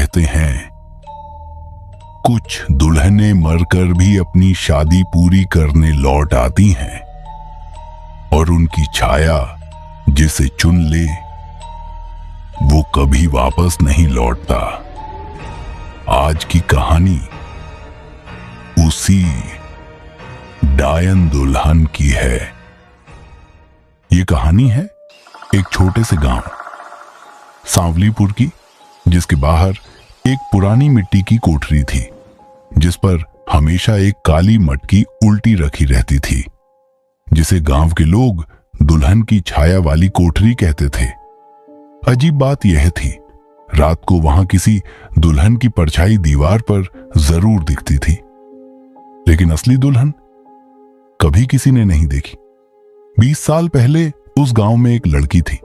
कहते हैं, कुछ दुल्हनें मरकर भी अपनी शादी पूरी करने लौट आती हैं और उनकी छाया जिसे चुन ले वो कभी वापस नहीं लौटता। आज की कहानी उसी डायन दुल्हन की है। ये कहानी है एक छोटे से गांव सांवलीपुर की, जिसके बाहर एक पुरानी मिट्टी की कोठरी थी जिस पर हमेशा एक काली मटकी उल्टी रखी रहती थी, जिसे गांव के लोग दुल्हन की छाया वाली कोठरी कहते थे। अजीब बात यह थी, रात को वहां किसी दुल्हन की परछाई दीवार पर जरूर दिखती थी, लेकिन असली दुल्हन कभी किसी ने नहीं देखी। 20 साल पहले उस गांव में एक लड़की थी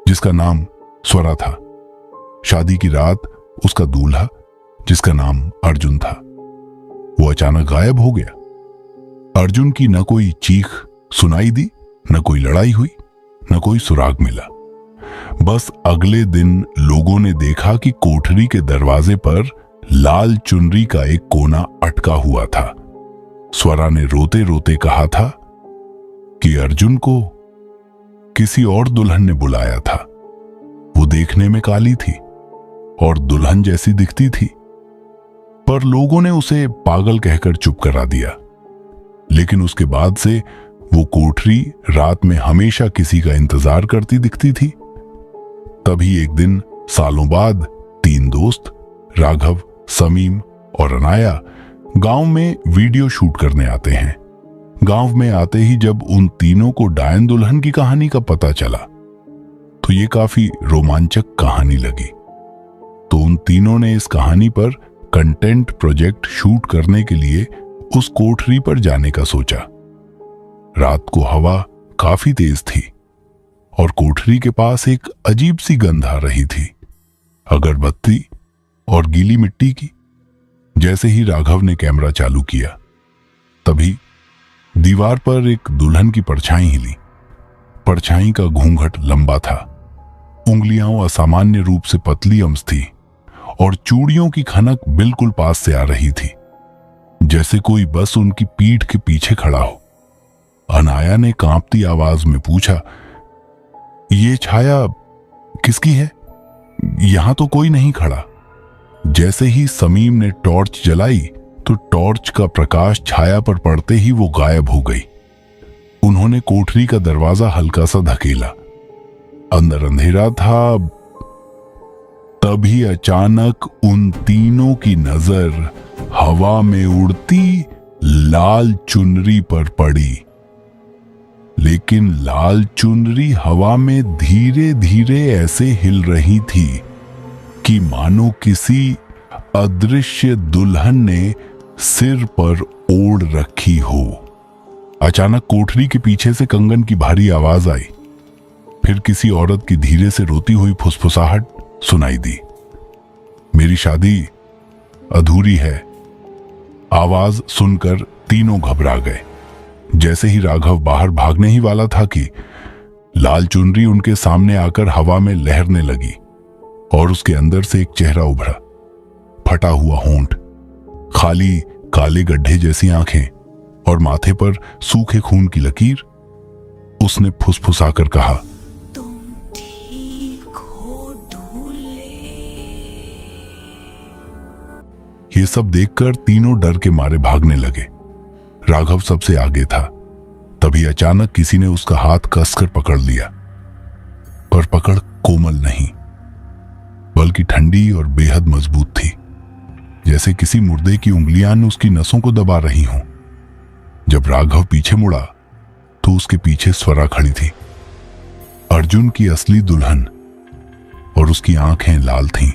जिसका नाम स्वरा था। शादी की रात उसका दूल्हा, जिसका नाम अर्जुन था, वो अचानक गायब हो गया। अर्जुन की न कोई चीख सुनाई दी, न कोई लड़ाई हुई, न कोई सुराग मिला। बस अगले दिन लोगों ने देखा कि कोठरी के दरवाजे पर लाल चुनरी का एक कोना अटका हुआ था। स्वरा ने रोते रोते कहा था कि अर्जुन को किसी और दुल्हन ने बुलाया था। वो देखने में काली थी और दुल्हन जैसी दिखती थी, पर लोगों ने उसे पागल कहकर चुप करा दिया। लेकिन उसके बाद से वो कोठरी रात में हमेशा किसी का इंतजार करती दिखती थी। तभी एक दिन सालों बाद 3 दोस्त राघव, समीम और अनाया गांव में वीडियो शूट करने आते हैं। गांव में आते ही जब उन तीनों को डायन दुल्हन की कहानी का पता चला तो ये काफी रोमांचक कहानी लगी। तो उन तीनों ने इस कहानी पर कंटेंट प्रोजेक्ट शूट करने के लिए उस कोठरी पर जाने का सोचा। रात को हवा काफी तेज थी और कोठरी के पास एक अजीब सी गंध आ रही थी, अगरबत्ती और गीली मिट्टी की। जैसे ही राघव ने कैमरा चालू किया, तभी दीवार पर एक दुल्हन की परछाई हिली। परछाई का घूंघट लंबा था, उंगलियां असामान्य रूप से पतली अंश थी और चूड़ियों की खनक बिल्कुल पास से आ रही थी, जैसे कोई बस उनकी पीठ के पीछे खड़ा हो। अनाया ने कांपती आवाज में पूछा, ये छाया किसकी है? यहां तो कोई नहीं खड़ा। जैसे ही समीम ने टॉर्च जलाई तो टॉर्च का प्रकाश छाया पर पड़ते ही वो गायब हो गई। उन्होंने कोठरी का दरवाजा हल्का सा धकेला। अंदर अंधेरा था। तभी अचानक उन तीनों की नजर हवा में उड़ती लाल चुनरी पर पड़ी। लेकिन लाल चुनरी हवा में धीरे धीरे ऐसे हिल रही थी कि मानो किसी अदृश्य दुल्हन ने सिर पर ओढ़ रखी हो। अचानक कोठरी के पीछे से कंगन की भारी आवाज आई। फिर किसी औरत की धीरे से रोती हुई फुसफुसाहट सुनाई दी। मेरी शादी अधूरी है। आवाज सुनकर तीनों घबरा गए। जैसे ही राघव बाहर भागने ही वाला था कि लाल चुनरी उनके सामने आकर हवा में लहरने लगी और उसके अंदर से एक चेहरा उभरा। फटा हुआ होंठ, खाली काले गड्ढे जैसी आंखें और माथे पर सूखे खून की लकीर। उसने फुसफुसाकर कहा, तुम ठीक हो दूल्हे। ये सब देखकर तीनों डर के मारे भागने लगे। राघव सबसे आगे था। तभी अचानक किसी ने उसका हाथ कसकर पकड़ लिया, पर पकड़ कोमल नहीं बल्कि ठंडी और बेहद मजबूत थी, जैसे किसी मुर्दे की उंगलियां उसकी नसों को दबा रही हों। जब राघव पीछे मुड़ा तो उसके पीछे स्वरा खड़ी थी, अर्जुन की असली दुल्हन, और उसकी आंखें लाल थीं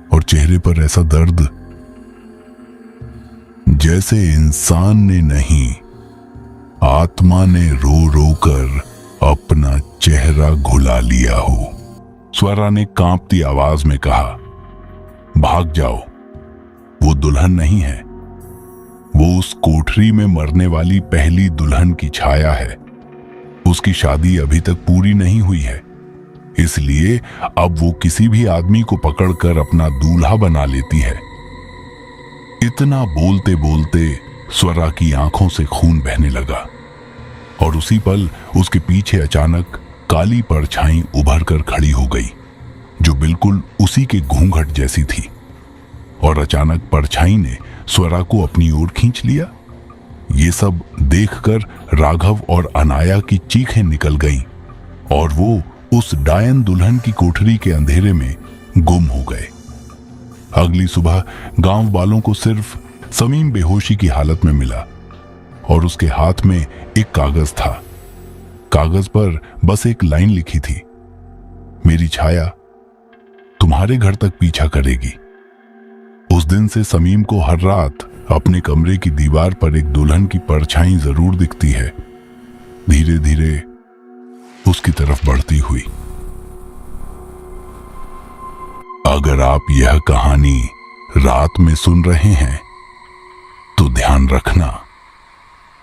और चेहरे पर ऐसा दर्द जैसे इंसान ने नहीं, आत्मा ने रो रो कर अपना चेहरा घुला लिया हो। स्वरा ने कांपती आवाज में कहा, भाग जाओ, वो दुल्हन नहीं है, वो उस कोठरी में मरने वाली पहली दुल्हन की छाया है। उसकी शादी अभी तक पूरी नहीं हुई है। इसलिए अब वो किसी भी आदमी को पकड़कर अपना दूल्हा बना लेती है। इतना बोलते बोलते स्वरा की आंखों से खून बहने लगा और उसी पल उसके पीछे अचानक काली परछाई उभर कर खड़ी हो गई, जो बिल्कुल उसी के घूंघट जैसी थी। और अचानक परछाई ने स्वरा को अपनी ओर खींच लिया। ये सब देखकर राघव और अनाया की चीखें निकल गईं और वो उस डायन दुल्हन की कोठरी के अंधेरे में गुम हो गए। अगली सुबह गांव वालों को सिर्फ समीम बेहोशी की हालत में मिला और उसके हाथ में एक कागज था। कागज पर बस एक लाइन लिखी थी, मेरी छाया तुम्हारे घर तक पीछा करेगी। उस दिन से समीम को हर रात अपने कमरे की दीवार पर एक दुल्हन की परछाई जरूर दिखती है, धीरे धीरे उसकी तरफ बढ़ती हुई। अगर आप यह कहानी रात में सुन रहे हैं तो ध्यान रखना,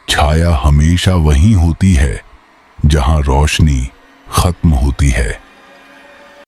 छाया हमेशा वहीं होती है जहां रोशनी खत्म होती है।